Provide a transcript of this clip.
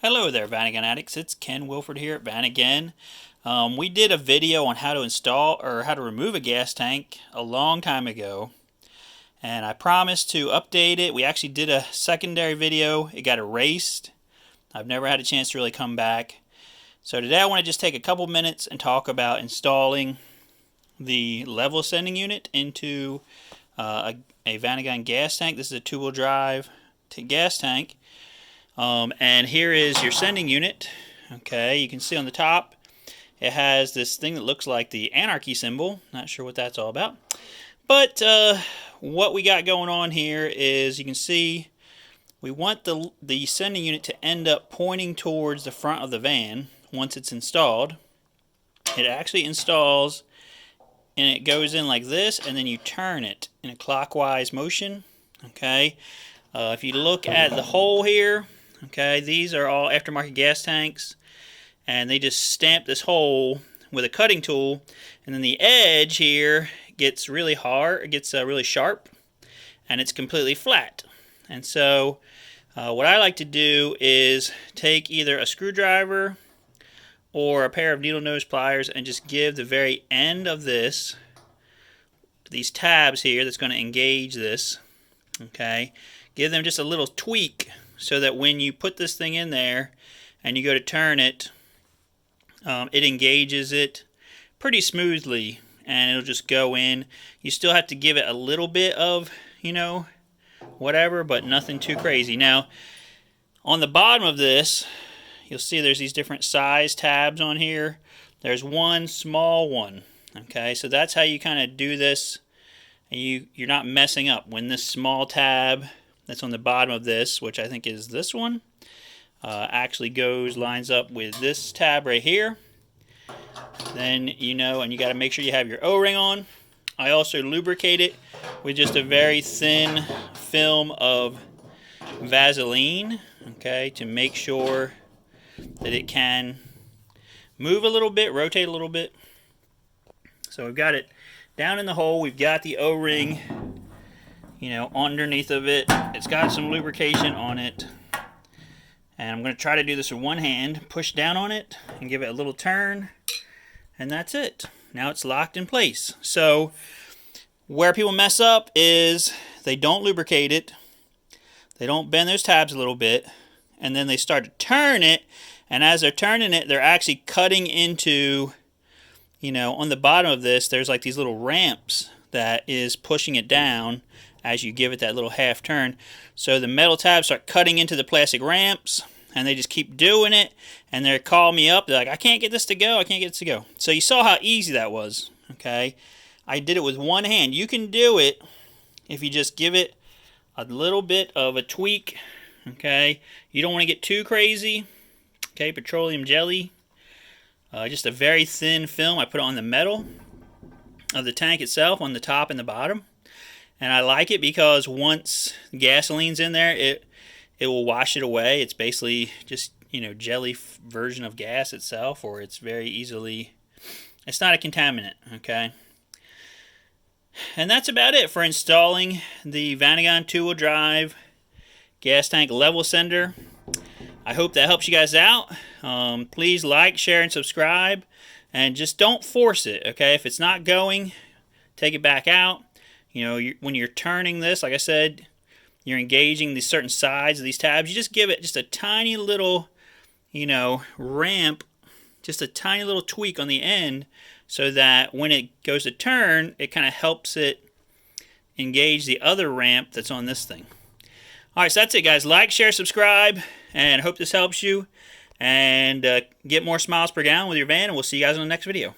Hello there, Vanagon addicts. It's Ken Wilford here at Vanagon. We did a video on how to install or how to remove a gas tank a long time ago, and I promised to update it. We actually did a secondary video. It got erased. I've never had a chance to really come back. So today I want to just take a couple minutes and talk about installing the level ascending unit into a Vanagon gas tank. This is a two-wheel drive gas tank. And here is your sending unit. Okay, you can see on the top it has this thing that looks like the anarchy symbol. Not sure what that's all about. But what we got going on here is you can see we want the sending unit to end up pointing towards the front of the van once it's installed. It actually installs and it goes in like this, and then you turn it in a clockwise motion. Okay, if you look at the hole here, okay, these are all aftermarket gas tanks, and they just stamp this hole with a cutting tool, and then the edge here gets really hard, it gets really sharp, and it's completely flat. And so what I like to do is take either a screwdriver or a pair of needle nose pliers and just give the very end of these tabs here that's going to engage this, okay, give them just a little tweak so that when you put this thing in there and you go to turn it, it engages it pretty smoothly and it'll just go in. You still have to give it a little bit of, whatever, but nothing too crazy. Now, on the bottom of this, you'll see there's these different size tabs on here. There's one small one, okay, so that's how you kind of do this, and you're not messing up when this small tab that's on the bottom of this, which I think is this one, actually lines up with this tab right here. Then and you got to make sure you have your O-ring on. I also lubricate it with just a very thin film of Vaseline, okay, to make sure that it can move a little bit, rotate a little bit. So we've got it down in the hole. We've got the O-ring, underneath of it. It's got some lubrication on it. And I'm going to try to do this with one hand. Push down on it and give it a little turn. And that's it. Now it's locked in place. So where people mess up is they don't lubricate it. They don't bend those tabs a little bit. And then they start to turn it. And as they're turning it, they're actually cutting into, on the bottom of this, there's like these little ramps that is pushing it down as you give it that little half turn. So the metal tabs start cutting into the plastic ramps, and they just keep doing it, and they call me up. They're like, I can't get this to go. I can't get this to go. So you saw how easy that was, okay? I did it with one hand. You can do it if you just give it a little bit of a tweak, okay? You don't want to get too crazy, okay? Petroleum jelly, just a very thin film. I put it on the metal of the tank itself, on the top and the bottom. And I like it because once gasoline's in there, it will wash it away. It's basically just, jelly version of gas itself, or it's very easily, it's not a contaminant, okay? And that's about it for installing the Vanagon two-wheel drive gas tank level sender. I hope that helps you guys out. Please like, share, and subscribe. And just don't force it, okay? If it's not going, take it back out. When you're turning this, like I said, you're engaging these certain sides of these tabs. You just give it just a tiny little, ramp, just a tiny little tweak on the end so that when it goes to turn, it kind of helps it engage the other ramp that's on this thing. All right, so that's it, guys. Like, share, subscribe, and I hope this helps you. And get more smiles per gallon with your van, and we'll see you guys in the next video.